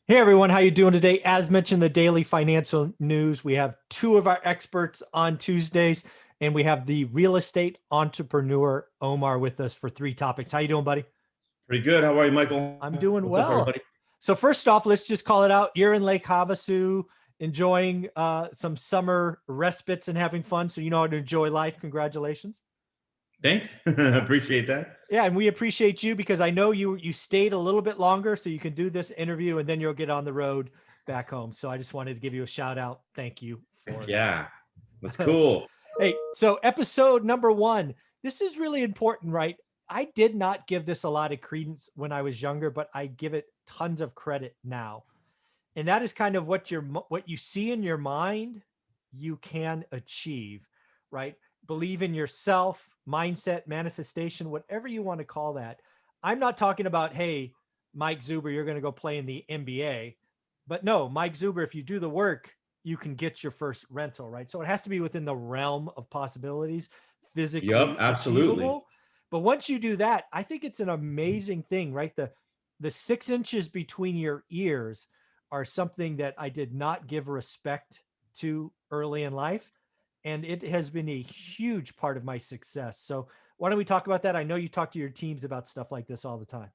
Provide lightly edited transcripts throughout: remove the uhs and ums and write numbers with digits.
Hey everyone, how you doing today? As mentioned, the daily financial news. We have two of our experts on Tuesdays, and we have the real estate entrepreneur Omar with us for three topics. How you doing, buddy? Pretty good. How are you, Michael? I'm doing What's up, well. everybody? So first off, let's just call it out. You're in Lake Havasu, enjoying some summer respites and having fun. So you know how to enjoy life. Congratulations. Thanks. Yeah. Appreciate that. Yeah, and we appreciate you because I know you stayed a little bit longer so you can do this interview and then you'll get on the road back home. So I just wanted to give you a shout out. Thank you for Yeah, that's that. cool. Hey, so episode number 1. This is really important, right? I did not give this a lot of credence when I was younger, but I give it tons of credit now. And that is kind of what you see in your mind, you can achieve, right? Believe in yourself, mindset, manifestation, whatever you want to call that. I'm not talking about, hey, Mike Zuber, you're going to go play in the NBA. But no, Mike Zuber, if you do the work, you can get your first rental, right? So it has to be within the realm of possibilities, Yep, physically absolutely. achievable. But once you do that, I think it's an amazing thing, right? The 6 inches between your ears are something that I did not give respect to early in life. And it has been a huge part of my success. So why don't we talk about that? I know you talk to your teams about stuff like this all the time.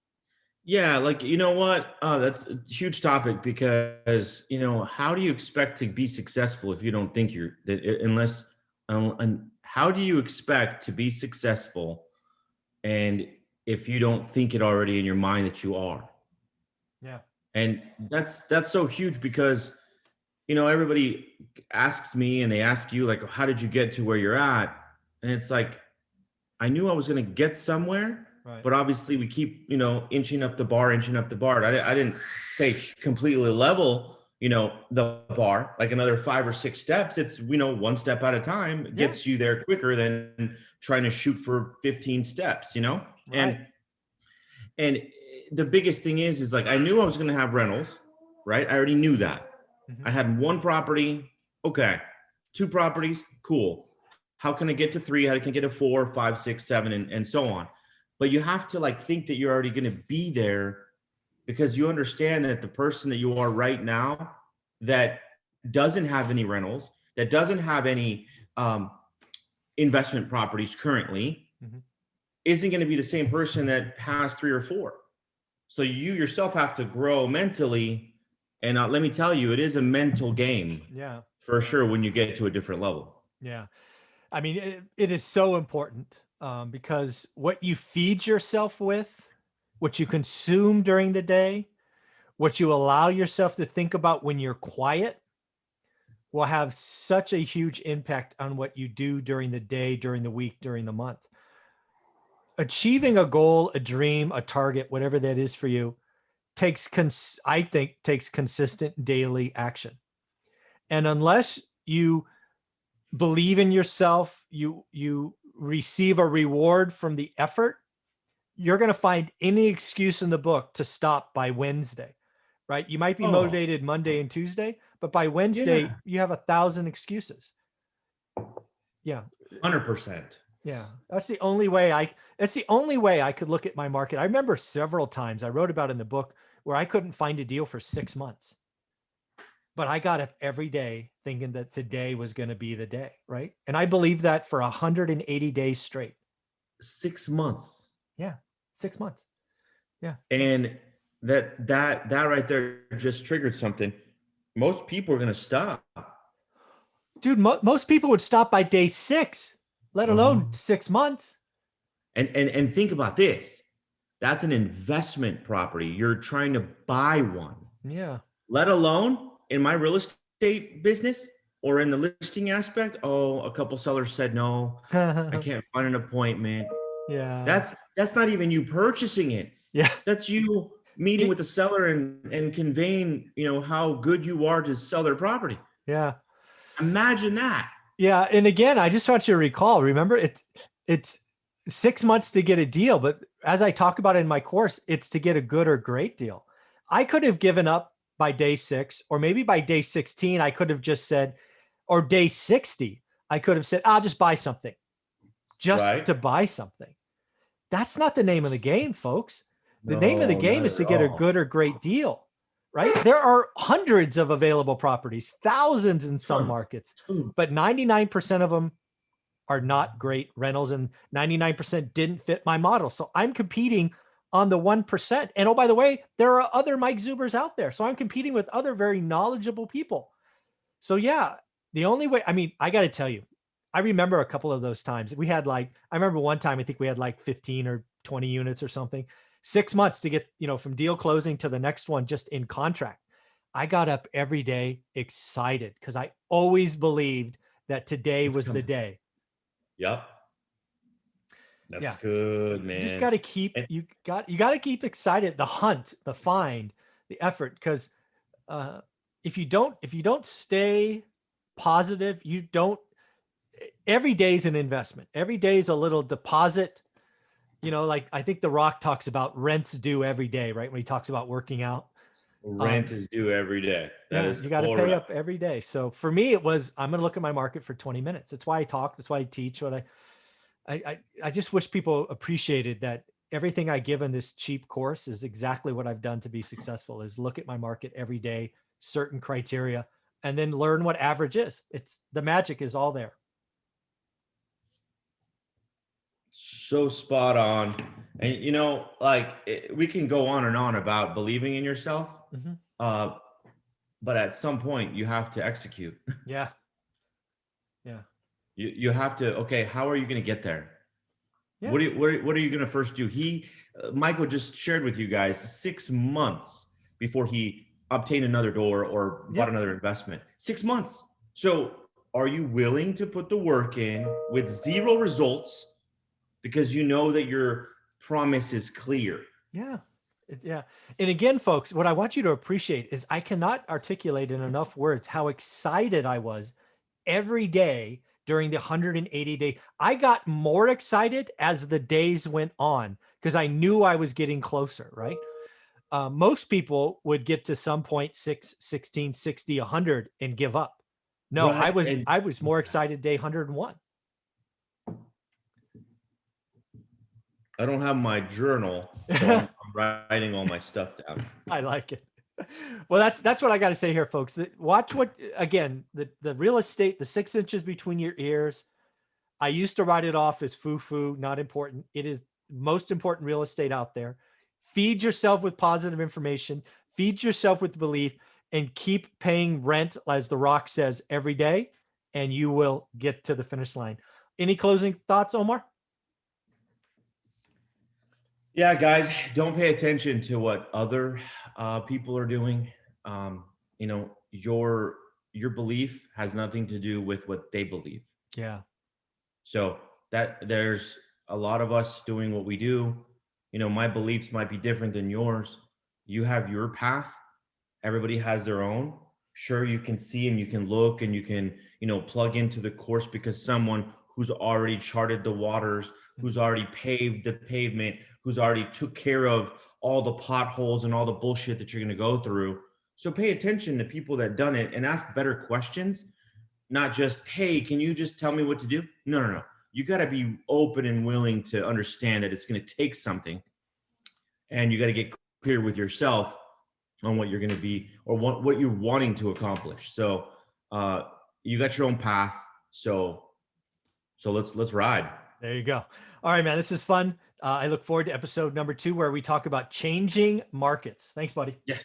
Yeah, like you know what? That's a huge topic because how do you expect to be successful if you don't think you're that unless and how do you expect to be successful and if you don't think it already in your mind that you are? Yeah. And that's so huge because everybody asks me and they ask you like, how did you get to where you're at? And it's like, I knew I was going to get somewhere, Right. but obviously we keep, inching up the bar, inching up the bar. I didn't say completely level, the bar, like another 5 or 6 steps. It's, one step at a time. It Yeah. gets you there quicker than trying to shoot for 15 steps, Right. And the biggest thing is like, I knew I was going to have rentals, right? I already knew that. Mm-hmm. I had one property. Okay. Two properties. Cool. How can I get to three? How can I get to 4, 5, 6, 7, and so on? But you have to like think that you're already going to be there because you understand that the person that you are right now that doesn't have any rentals, that doesn't have any investment properties currently, Mm-hmm. isn't going to be the same person that has 3 or 4. So you yourself have to grow mentally. And let me tell you, it is a mental game Yeah. for sure when you get to a different level. Yeah. I mean, it is so important because what you feed yourself with, what you consume during the day, what you allow yourself to think about when you're quiet will have such a huge impact on what you do during the day, during the week, during the month. Achieving a goal, a dream, a target, whatever that is for you, I think takes consistent daily action. And unless you believe in yourself, you receive a reward from the effort, you're going to find any excuse in the book to stop by Wednesday, right? You might be Oh, motivated Monday and Tuesday, but by Wednesday, yeah, you have 1,000 excuses. Yeah. 100%. Yeah. It's the only way I could look at my market. I remember several times I wrote about in the book where I couldn't find a deal for 6 months, but I got up every day thinking that today was going to be the day. Right. And I believed that for 180 days straight. 6 months. Yeah. 6 months. Yeah. And that right there just triggered something. Most people are going to stop. Dude, most people would stop by day 6, let Uh-huh. alone 6 months. And think about this. That's an investment property. You're trying to buy one. Yeah. Let alone in my real estate business or in the listing aspect. Oh, a couple sellers said no, I can't find an appointment. Yeah. That's not even you purchasing it. Yeah. That's you meeting It- with the seller and conveying, how good you are to sell their property. yeah. Imagine that. Yeah. And again, I just want you to recall, remember it's 6 months to get a deal, but as I talk about it in my course, it's to get a good or great deal. I could have given up by day 6, or maybe by day 16, I could have just said, or day 60, I could have said, I'll just buy something, just Right? to buy something. That's not the name of the game, folks. The name of the No, game not is to at get a all. good or great deal. right? There are hundreds of available properties, thousands in some Tons. markets, Tons. but 99% of them are not great rentals, and 99% didn't fit my model. So I'm competing on the 1%. And oh, by the way, there are other Mike Zubers out there. So I'm competing with other very knowledgeable people. So yeah, the only way, I mean, I got to tell you, I remember a couple of those times. We had like, I remember one time, I think we had like 15 or 20 units or something, 6 months to get, from deal closing to the next one just in contract. I got up every day excited because I always believed that today It's was the coming. day. Yep. Yeah. That's good, You just man. got to keep, And you got to keep excited, the hunt, the find, the effort. Because uh, if you don't stay positive, you don't, every day is an investment. Every day is a little deposit. Like I think The Rock talks about rents due every day, right? When he talks about working out. rent is due every day. That Yeah, is you got to pay correct. up every day. So for me, it was, I'm going to look at my market for 20 minutes. That's why I talk. That's why I teach. I just wish people appreciated that everything I give in this cheap course is exactly what I've done to be successful, is look at my market every day, certain criteria, and then learn what average is. It's the magic is all there. So spot on. And we can go on and on about believing in yourself. Mm-hmm. Uh, but at some point you have to execute. Yeah. Yeah. You have to, okay, how are you going to get there? Yeah. What are you going to first do? Michael just shared with you guys 6 months before he obtained another door or bought Yep. another investment. 6 months. So are you willing to put the work in with zero results because you know that your promise is clear? Yeah. Yeah. And again, folks, what I want you to appreciate is I cannot articulate in enough words how excited I was every day during the 180-day. I got more excited as the days went on because I knew I was getting closer, right? Most people would get to some point 6, 16, 60, 100 and give up. No, Right. I was more excited day 101. I don't have my journal, so I'm writing all my stuff down. I like it. Well, that's what I got to say here, folks. Watch what, again, the real estate, the 6 inches between your ears. I used to write it off as foo-foo, not important. It is most important real estate out there. Feed yourself with positive information, feed yourself with belief, and keep paying rent, as The Rock says, every day, and you will get to the finish line. Any closing thoughts, Omar? Yeah, guys, don't pay attention to what other people are doing. Um, your belief has nothing to do with what they believe. Yeah. So that there's a lot of us doing what we do. My beliefs might be different than yours. You have your path. Everybody has their own. Sure, you can see and you can look and you can, plug into the course because someone who's already charted the waters, who's already paved the pavement, who's already took care of all the potholes and all the bullshit that you're going to go through. So pay attention to people that done it and ask better questions, not just, hey, can you just tell me what to do? No, no, no. You got to be open and willing to understand that it's going to take something, and you got to get clear with yourself on what you're going to be or what you're wanting to accomplish. So you got your own path. So let's ride. There you go. All right, man. This is fun. I look forward to episode number 2, where we talk about changing markets. Thanks, buddy. Yes.